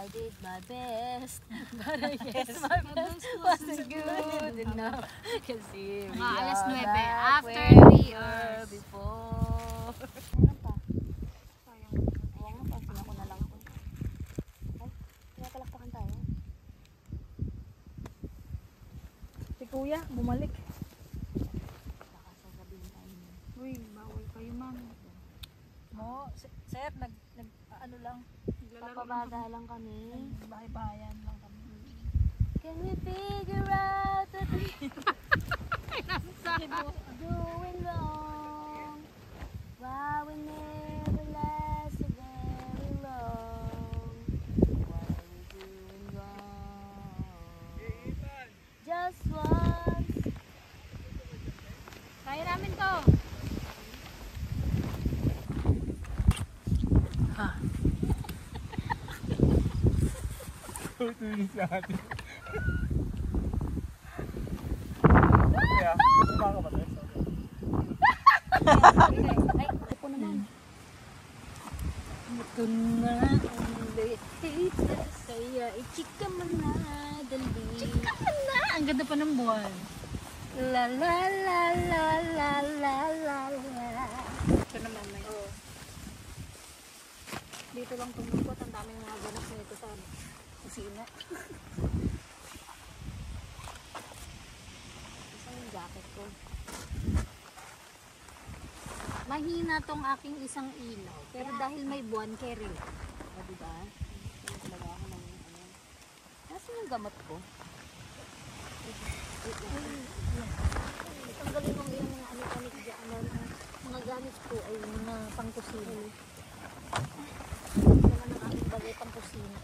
I did my best, but I guess my best wasn't good enough. Kasi we alas 9, back after where we 3 were hours. before. Ano pa? Sayang. Ayan nga, pansin ako na lang po. Ay, pinapalakpakan tayo. Si kuya, bumalik. Baka sasabihin tayo. Uy, bawal kayo, ma'am. Mo, sir, ano lang, Papabaga lang kami. bahay-bahayan lang kami. Can we figure out the things doing wrong? Why we never last so very long? What are we doing wrong? Just once. Kaya namin to. Tutuloy sa atin. Kaya, kumaka ba tayo? Ay, ako naman. Ito na ulit. Kaya ichika mo na dali. Chika ka na! Ang ganda pa ng buwan. La la la la la la la la. Ito na mamay. Oh. Dito lang tumukot. Ang daming mga ganap nito sa kusina. Isang yung jacket ko. Mahina tong aking isang ilaw. Pero dahil may buwan, carry. O, diba? Talaga ako ng ano. Nasaan yung gamot ko? Ang galing kong yung mga anik-anik dyan. Mga gamit ko ay mga pangkusina. Ito naman ang aking bagay pangkusina.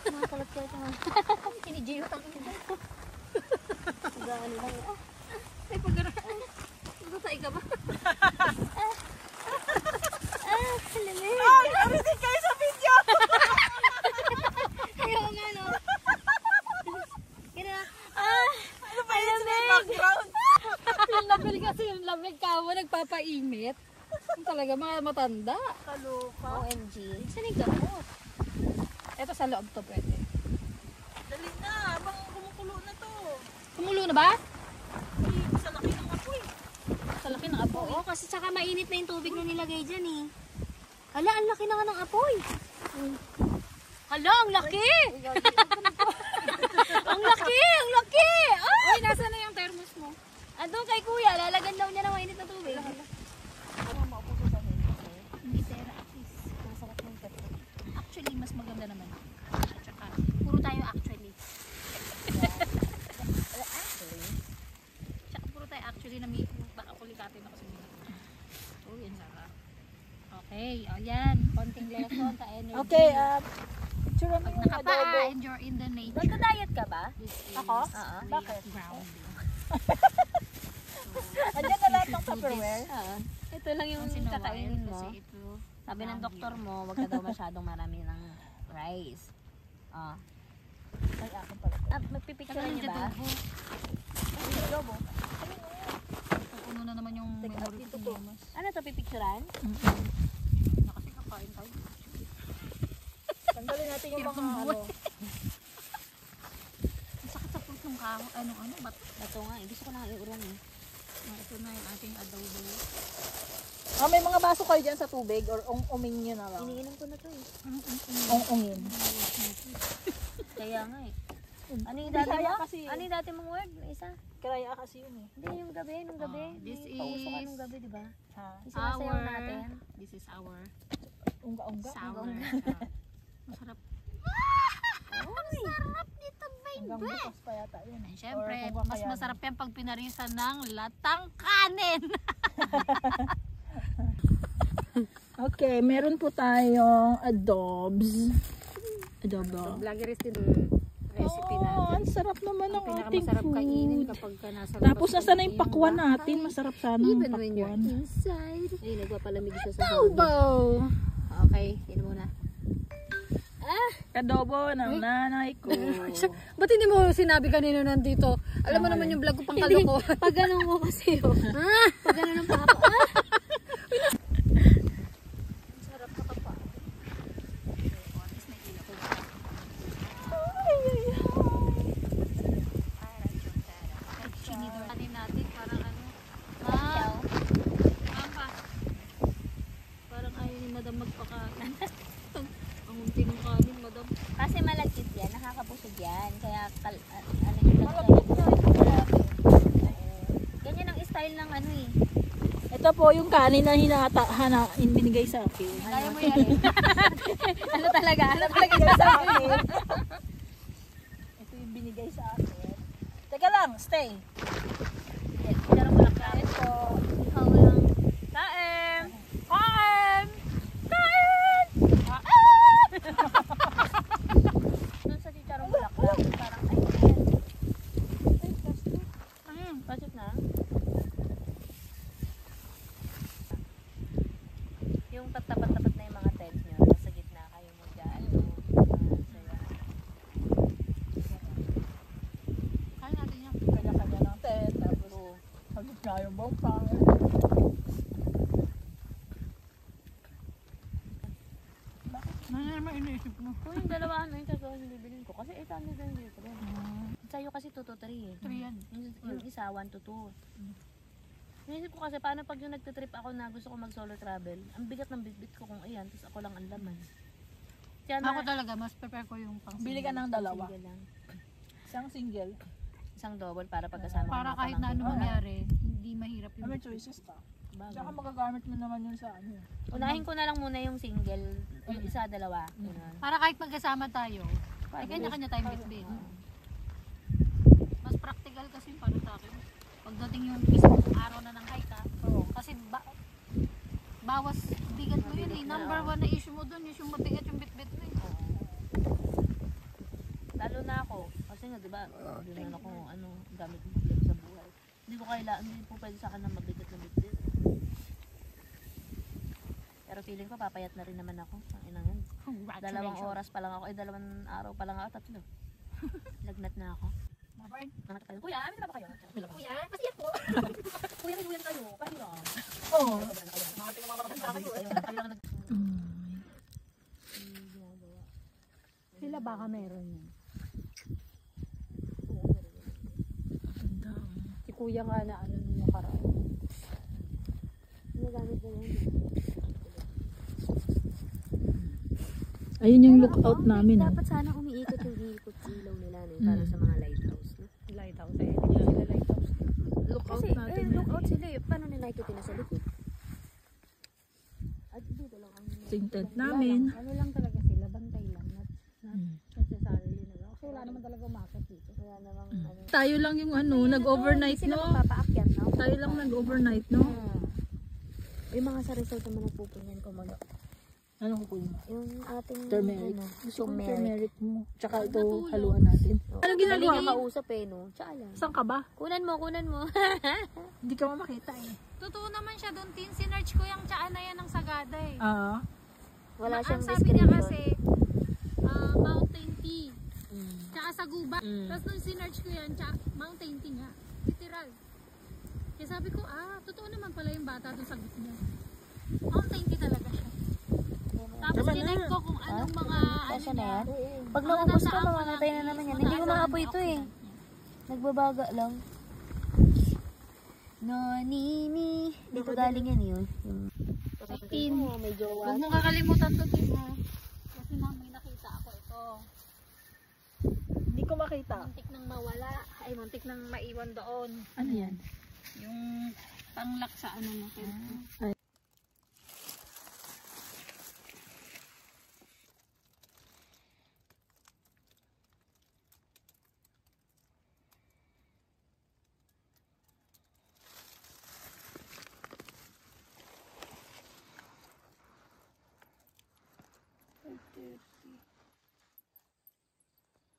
Mga kalat-kalat naman. Kinijiyo ang ina. Gano'n lang. Ay, pag-gano'n. Nagtatay ka ba? Salamig. Ay, aritin kayo sa video! Ayaw nga, no? Kina, Ano ba yun sa background? yung lamig kasi yung lamig ka mo, nagpapainit. Yung talaga, mga matanda. Kaluka. OMG. Saan yung gamot? Ito sa loob to pwede. Dali na, habang kumukulo na to. Kumulo na ba? Ay, sa laki ng apoy. Sa laki ng apoy. Oo, kasi tsaka mainit na yung tubig na nilagay dyan eh. Hala, ang laki na nga ng apoy. Hala, ang laki! Ang laki! Ang laki! Ah! Uy, nasa na yung thermos mo? Andun kay kuya, lalagan daw niya ng mainit na tubig. Hindi, pero at least masarap yung pepper. Actually, mas maganda naman. At saka, puro tayo actually. Tsaka puro tayo actually na may baka kulikatin ako sa mga. Oh, yan sarap. Okay, o yan. Konting lesson sa energy. Okay, picture mo Pag yung nakapa, adobo. and you're in the nature. Nagda-diet ka ba? This is Ako? Oo. Bakit? grounding. Andiyan na lahat ng Tupperware. Oo. Ito lang yung Once in a while, kakainin mo. kasi ito, Sabi ng ground doktor mo, wag ka daw masyadong marami ng rice. Ah. Ay, akin pala. Magpipicturean niyo ba? Ay, adobo. Puno na naman yung Teka, memory dito ko to. niya, mas. Ano to, pipicturean? Na kasi kakain tayo. Tanggalin natin yung Hirap mga ng ano. buwan. Ang sakit sa puso ng kaho. Ano, ba't? Ito nga, gusto ko na iuran eh. Ito na yung ating adobo. May mga baso kayo dyan sa tubig or uming nyo na lang. Iniinom ko na to eh. Ungin. Kaya nga eh. Ano yung Hindi dati kaya mo? kasi. Ano yung dati mong word? Isa? Kaya kasi yun eh. Hindi, yung gabi, nung gabi. This May pauso ka is nung gabi, di ba? Ha? Yung sinasayaw natin. This is our Unga-unga. sour. Masarap. Sarap nito, Hanggang bukas pa yata yun. And syempre, Or kung mas kakayanin. masarap yan pag pinarisan ng latang kanin. Okay, meron po tayong adobs. Adobo. Vloggeries din recipe Ang sarap naman ng ating pinakamasarap kainin food. kapag ka nasa Tapos labas nasa na ka yung pakwan natin. Masarap sana ang Even when you're pakwan. inside. Ay, nagpapalamig siya sa Adobo! Okay, yun muna. Adobo ng nanay ko. Ba't hindi mo sinabi kanina nandito? Alam mo naman yung vlog ko pang kaloko. Pag ganun mo kasi yun. Pag ganun ang papa. Sarap ka pa. YouTube. Kasi malagkit yan, nakakabusog yan. Kaya, ano yun lang siya. Ganyan ang style ng ano eh. Ito po yung kanin na binigay sa akin. Kaya mo yan eh. Ano talaga? Binigay sa akin. Ito yung binigay sa akin. Teka lang, stay. Darang bulaklak. Ito. Ikaw lang. Kain! Kain! Kain! Doon sa chicharong bulaklak. Parang, ay, ayan. Ay, plastic. Plastic na? Yung tapat-tapat na yung mga tents nyo. Nasa gitna kayo mag-ano. Kain natin yan. Kanya-kanya ng tent. Tapos, hagit na yung buong pangit. Ano naman iniisip mo? Kung yung dalawa ano yung tatlo yung bibilin ko. Kasi 800 lang dito rin. Sa'yo kasi 2 to 3 eh. 3 yan. Yung isa 1 to 2. Naisip ko kasi paano pag yung nagtitrip ako na gusto ko mag solo travel. Ang bigat ng bitbit ko kung ayan. Tapos ako lang ang laman. Kaya na, Ako talaga, mas prepare ko yung pang Bili ka ng dalawa. single lang. Isang single. Isang double para pagkasama Para ko kahit na ano mangyari, hindi mahirap yung May choices ka. Bagay. Tsaka magagamit mo naman yun sa ano. Unahin ko na lang muna yung single. Yung isa, dalawa. Ganun. Para kahit magkasama tayo, ay kanya-kanya tayong bitbit. Mas practical kasi para sa akin. Pagdating yung mismong araw na ng hike ha. Kasi bawas bigat mo yun eh. Number 1 na issue mo dun is yung mabigat yung bitbit mo eh. Lalo na ako. Kasi nga, di ba, doon na ako, ano, gamit mo problema sa buhay. Hindi ko kailangan, hindi po pwede sa akin na mabigat na bitbit. Pero feeling ko, papayat na rin naman ako. Ang ina nga. 2 oras pa lang ako, 2 araw pa lang ako, 3. Lagnat na ako. Nangat kayo. Kuya, amin na ba kayo? Kuya, pasiyat po. Kuya, may kuyan kayo. Pahiram. Oo. Sila baka meron yan. Si kuya nga na ano nung nakaraan. Nagamit na yan. Ayun yung lookout namin. Dapat sana umiikot yung ikot ilaw nila para sa mga lighthouse. No? Lighthouse eh. Hindi pa sila lighthouse. Lookout Kasi, natin. lookout sila eh. Paano nila ikutin na sa likod? At dito lang ang... Yung tent namin. Ano lang talaga sila, bantay lang. Not necessarily na lang. Kasi wala naman talaga umakit dito. Wala namang ano. Tayo lang yung ano, nag-overnight, Hindi sila no? magpapaakyat, no? Tayo lang nag-overnight, no? Yung mga sa resort naman nagpupunyan ko mag... Anong kukunin mo? Yung ating... Turmeric. Ano, Gusto kong turmeric. turmeric mo. Tsaka ito, haluan natin. Anong ginagawa Dali mo? ka kausap eh, no? Tsaka lang. Saan ka ba? Kunan mo, kunan mo. Hindi ka makita eh. Totoo naman siya doon. Sinerch ko yung tsaan na yan ng Sagada eh. Wala siyang Ang sabi niya description. kasi, Mountain Tea. Tsaka sa guba. Tapos nung sinerch ko yan, tsaka Mountain Tea nga. Literal. Kaya sabi ko, totoo naman pala yung bata doon sa gusto niya. Mountain Tea talaga siya. Tapos kinect ko kung anong mga ano Kasya na niya. yan? Pag Ano naubos na ka, ako mamamatay na lang naman is yan. Hindi ko mataas maapoy ang ito eh. Nagbabaga lang. No, nini. Dito galing yan yun. Tin. May jowa. Huwag mo kakalimutan to, Tin. Kasi may nakita ako ito. Hindi ko makita. Muntik nang mawala. Ay, muntik nang maiwan doon. Ano yan? Yung panglak sa ano natin.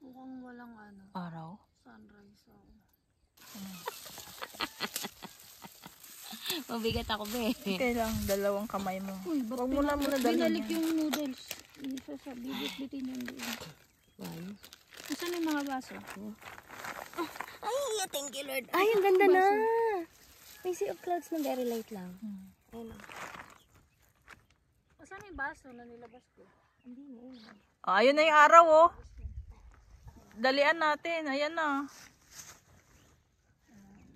Mukhang walang ano, Araw? sunrise. Mabigat ako, be. Kailang 2 kamay mo. Uy, ba't Huwag mo na muna binalik dalhin. yung noodles? Isa sa bibit-bitin yung doon. Why? Asan yung mga baso? Ay, thank you, Lord. Ay, ang ganda na. May sea of clouds na very light lang. Ayun na. Asan yung baso na nilabas ko? Hindi na yun. Ayun na yung araw, oh. Dalian natin. Ayan na.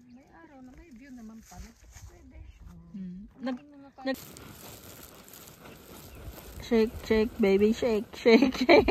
May araw na may view naman pala. Pwede. Shake, shake, baby, shake, shake, shake.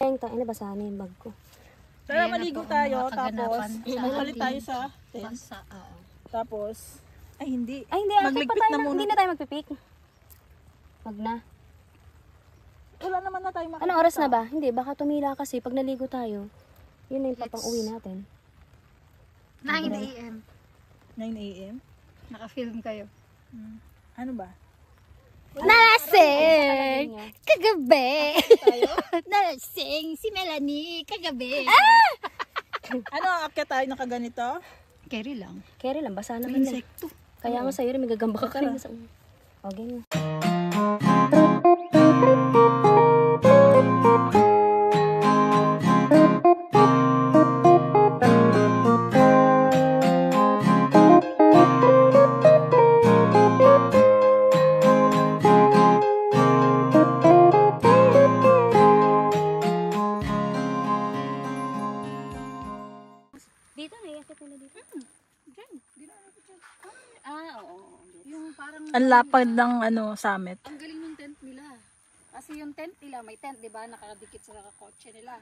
Ang tangina basahan yung bag ko. Tara, maligo tayo, mga tapos kaganapan sa magbalik ating tayo sa tent. Basa, oo. Tapos, ay hindi. Ay, hindi. Magligpit pa tayo na muna. Hindi na tayo magpipik. Wag na. Wala naman na tayo makikita. Anong oras na ba? Hindi, baka tumila kasi pag naligo tayo. Yun na yung papang uwi natin. 9 a.m. 9 a.m. Naka-film kayo. Ano ba? Nalasing! Kagabi! Nalasing si Melanie kagabi. Ano, aakyat tayo nakaganito? Carry lang. Carry lang, basa naman yan. Insekto. Kaya nga sa'yo rin, may gagamba ka rin. Okay na. Dito na, iakit nila dito. Oo. Yung parang Ang lapad ng summit. ang galing ng tent nila. Kasi yung tent nila, may tent, di ba? Nakadikit sa kotse nila.